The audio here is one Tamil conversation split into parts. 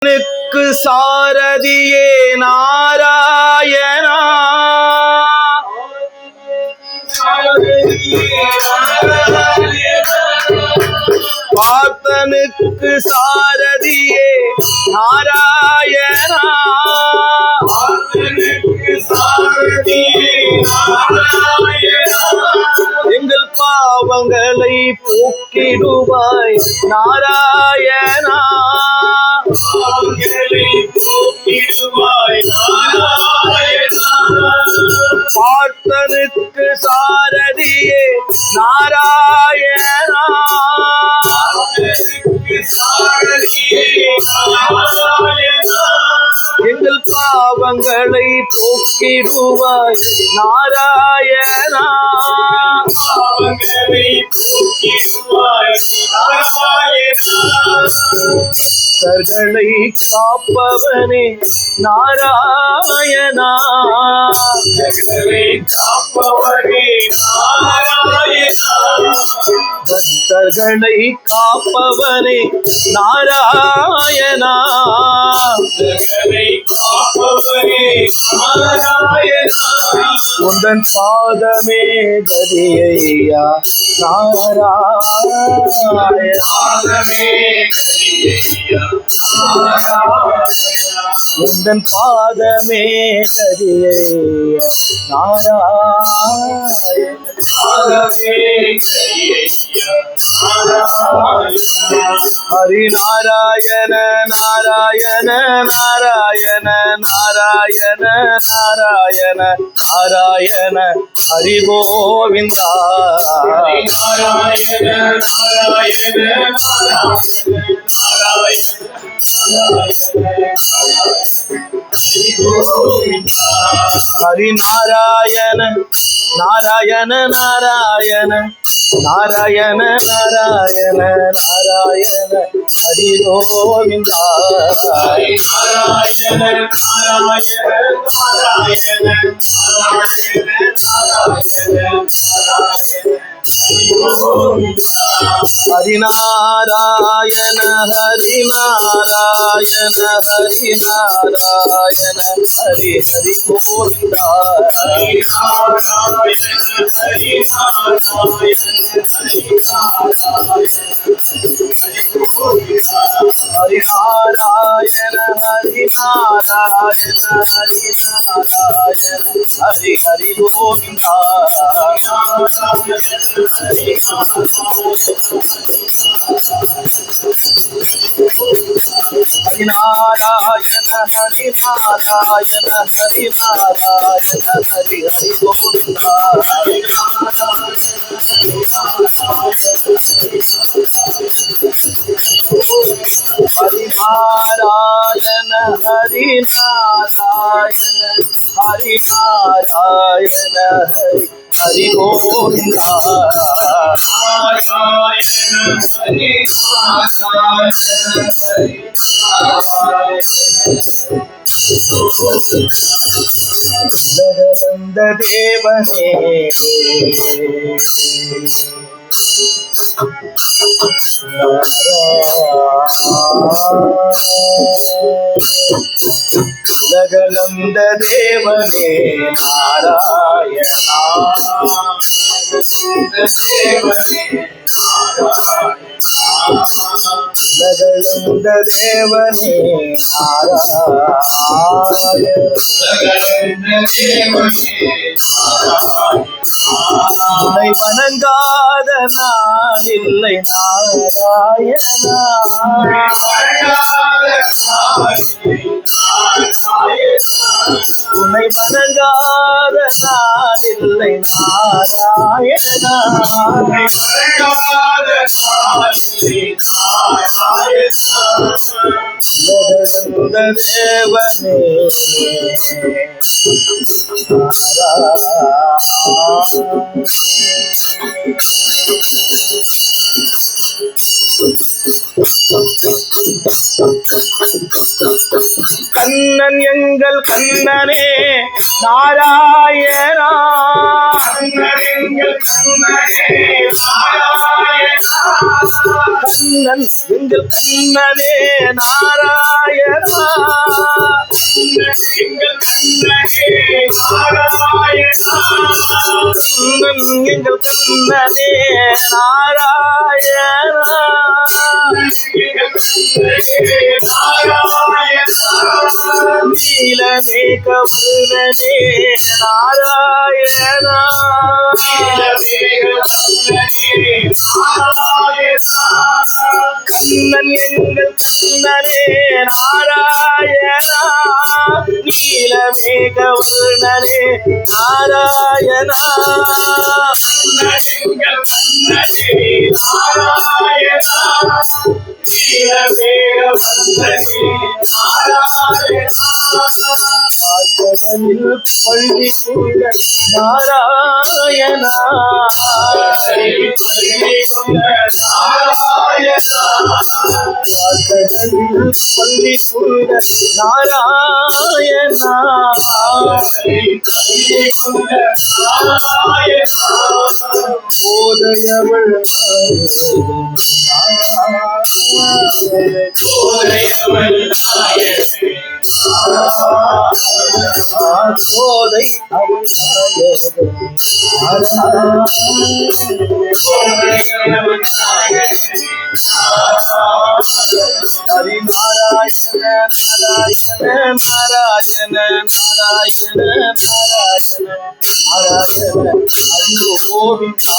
னுக்கு சாரதியே நாராயணா, பார்த்தனுக்கு சாரதியே நாராயணா, எங்கள் பாவங்களை போக்கிடுவாய் நாராயணா, பார்த்தனுக்கு சாரதியே நாராயணா, எங்கள் பாவங்களை போக்கிடுவாய் நாராயணா, பக்தர்களை காப்பவனே நாராயணா, பக்தர்களை காப்பவனே நாராயணா, உந்தன் பாதமே கதியையா உந்தன் பாதமே கதியையா ஹரி நாராயண நாராயண நாராயண நாராயண நாராயண நாராயண ஹரி கோவிந்தா, ஹரி நாராயண நாராயண நாராயண நாராயண நாராயண நாராயண ஹரி கோவிந்தா, ஹரி நாராயண ஹரி நாராயண ஹரி நாராயண ஹரி ஹரி கோவிந்தா, ஹரி நாராயண ஹரி நாராயண ஹரி நாராயண ஹரி ஹரி கோவிந்தா, ஹரி நாராயண ஹரி நாராயண ஹரி நாராயண ஹரி ஹரி கோவிந்தா, ஹரி நாராயண ஹரி நாராயண ஹரி நாராயண ஹரி ஹரி கோவிந்தா, ஜகநந்த தேவனே ஜகநந்த தேவனே நாராயணா, ஜகநந்த தேவனே உன்னை வணங்காத நாளில்லை நாராயணா, உன்னை வணங்காத நாளில்லை நாராயணா, ஜகநந்த தேவனே நாராயணா. கண்ணன் எங்கள் கண்ணனே நாராயணா. கண்ணன் எங்கள் கண்ணனே நாராயணா. கண்ணன் எங்கள் கண்ணனே நாராயணா. கண்ணன் எங்கள் கண்ணனே நாராயணா. கண்ணன் எங்கள் கண்ணனே நாராயணா. நீலமேகவர்ணனே நாராயணா. கண்ணன் எங்கள் கண்ணனே நாராயணா. நீலமேகவர்ணனே நாராயணா. காக்கடலில் பள்ளி கொண்ட நாராயணா. காக்கடலில் பள்ளி கொண்ட நாராயணா. போதையவள் கோதை அவள் ஹரி நாராயண நாராயண நாராயண நாராயண நாராயண நாராயண ஹரி கோவிந்தா.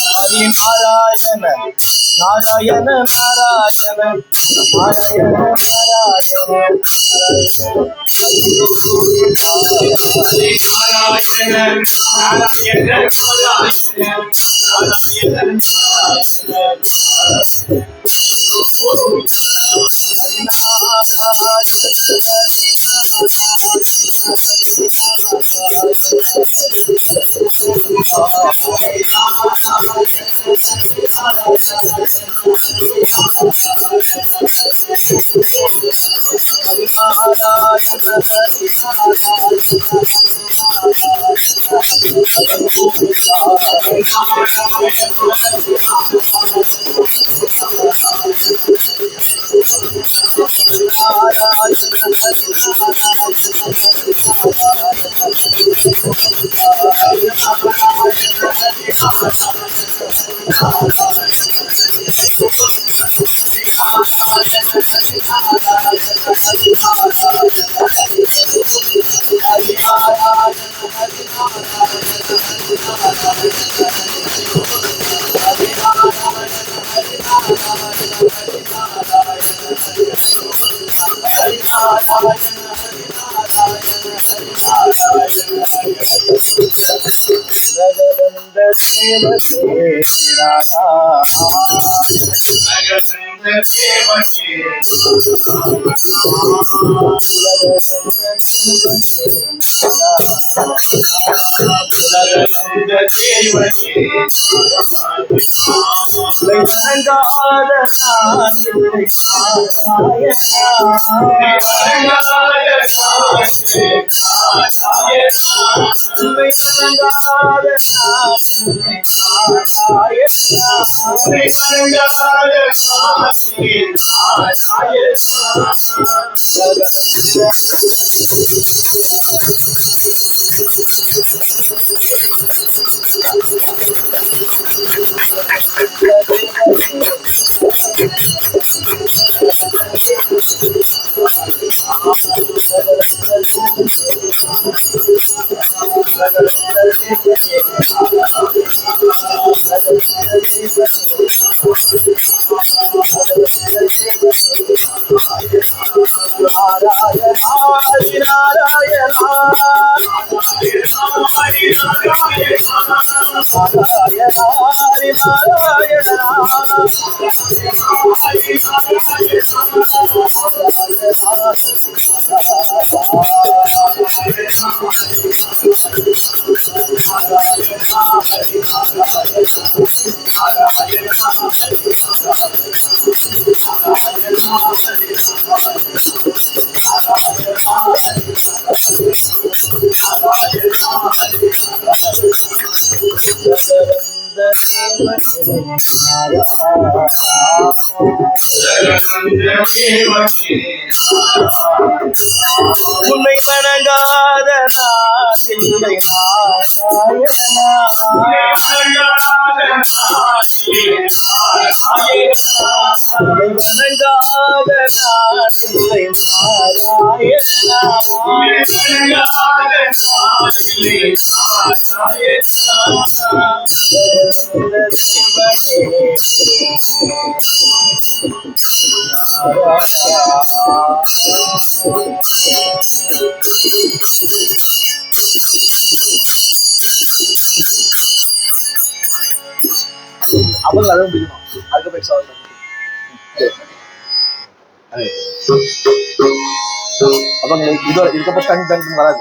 ஹரி நாராயண நாராயண நாராயண நாராயண உன்னை வணங்காத நாதில்லை நாராயணா. உன்னை வணங்காத நாதில்லை நாராயணா. அவங்க அதுவும் பிடிக்கணும். அதுக்கு அவங்க இதுக்கப்புறம் தனி தனி வராது.